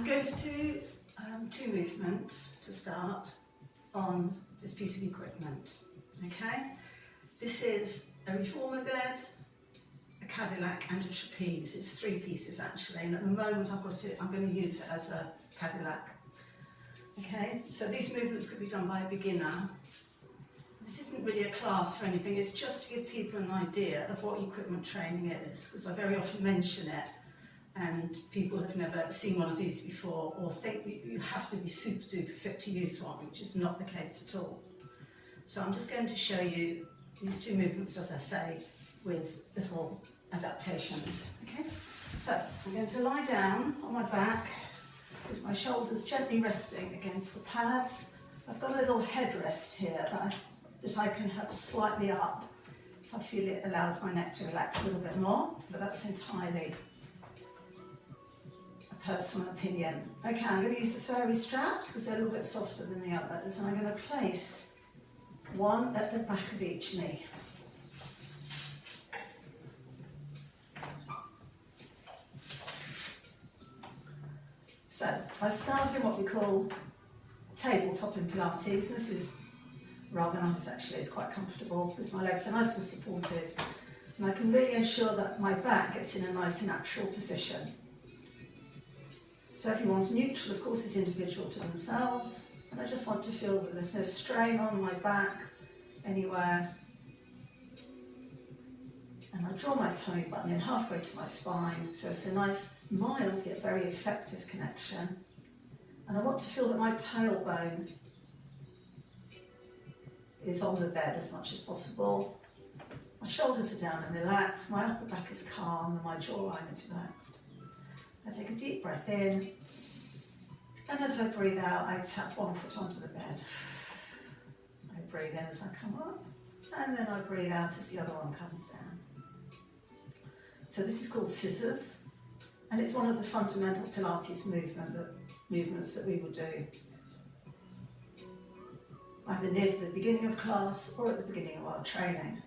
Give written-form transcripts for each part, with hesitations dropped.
going to do two movements to start on this piece of equipment, okay? This is a reformer bed, a Cadillac and a trapeze. It's three pieces actually, and at the moment I'm going to use it as a Cadillac. Okay, so these movements could be done by a beginner. This isn't really a class or anything, it's just to give people an idea of what equipment training is, because I very often mention it and people have never seen one of these before or think you have to be super duper fit to use one, which is not the case at all. So I'm just going to show you these two movements, as I say, with little adaptations. Okay, so I'm going to lie down on my back with my shoulders gently resting against the pads. I've got a little headrest here that I can have slightly up if I feel it allows my neck to relax a little bit more, but that's entirely a personal opinion. Okay, I'm going to use the furry straps because they're a little bit softer than the others, and I'm going to place one at the back of each knee. So I start in what we call tabletop in Pilates. This is rather nice actually, it's quite comfortable because my legs are nice and supported, and I can really ensure that my back gets in a nice natural position. So everyone's neutral, of course, is individual to themselves, and I just want to feel that there's no strain on my back anywhere. And I draw my tummy button in halfway to my spine, so it's a nice, mild yet very effective connection. And I want to feel that my tailbone is on the bed as much as possible. My shoulders are down and relaxed, my upper back is calm, and my jawline is relaxed. I take a deep breath in, and as I breathe out, I tap one foot onto the bed. I breathe in as I come up, and then I breathe out as the other one comes down. So this is called scissors, and it's one of the fundamental Pilates movements that we will do either near to the beginning of class or at the beginning of our training.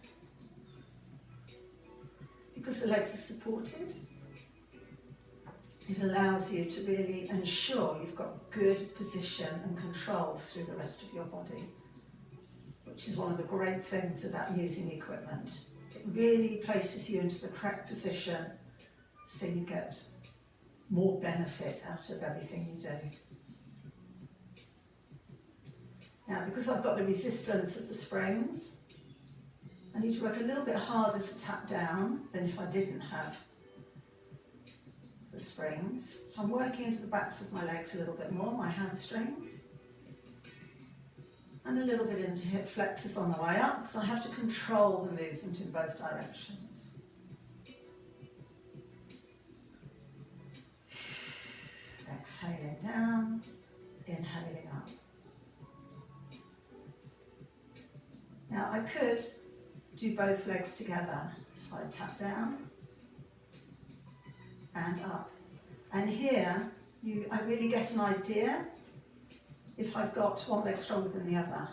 Because the legs are supported, it allows you to really ensure you've got good position and control through the rest of your body, which is one of the great things about using equipment. It really places you into the correct position so you get more benefit out of everything you do. Now, because I've got the resistance of the springs, I need to work a little bit harder to tap down than if I didn't have the springs. So I'm working into the backs of my legs a little bit more, my hamstrings, and a little bit into hip flexors on the way up, because I have to control the movement in both directions. Exhaling down, inhaling up. Now I could do both legs together, so I tap down and up. And here, I really get an idea if I've got one leg stronger than the other,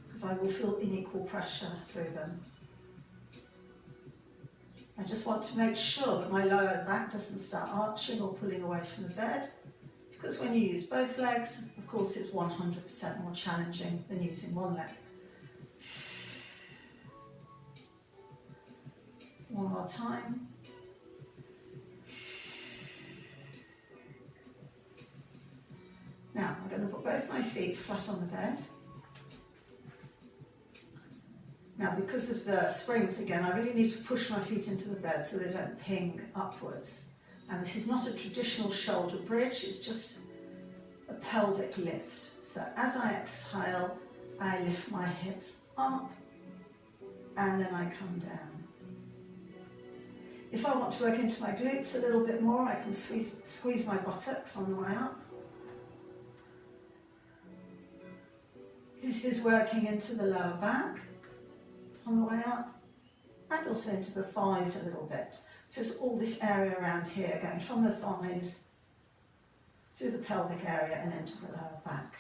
because I will feel unequal pressure through them. I just want to make sure that my lower back doesn't start arching or pulling away from the bed, because when you use both legs, of course, it's 100% more challenging than using one leg. One more time. Now, I'm going to put both my feet flat on the bed. Now, because of the springs again, I really need to push my feet into the bed so they don't ping upwards. And this is not a traditional shoulder bridge, it's just a pelvic lift. So as I exhale, I lift my hips up and then I come down. If I want to work into my glutes a little bit more, I can squeeze my buttocks on the way up. This is working into the lower back on the way up, and also into the thighs a little bit. So it's all this area around here, going from the thighs through the pelvic area and into the lower back.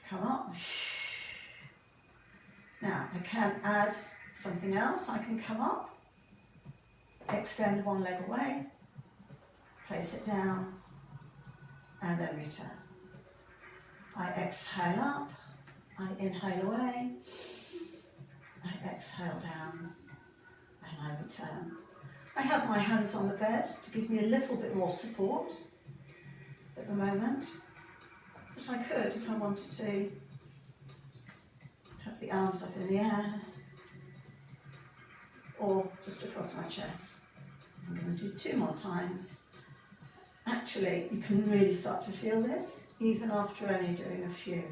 Come up. Now I can add something else. I can come up, extend one leg away, place it down, and then return. I exhale up, I inhale away, I exhale down, and I return. I have my hands on the bed to give me a little bit more support at the moment, but I could, if I wanted to, have the arms up in the air, or just across my chest. I'm going to do 2 more times. Actually, you can really start to feel this, even after only doing a few.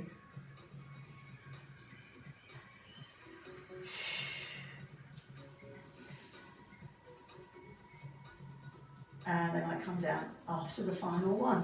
And then I come down after the final one.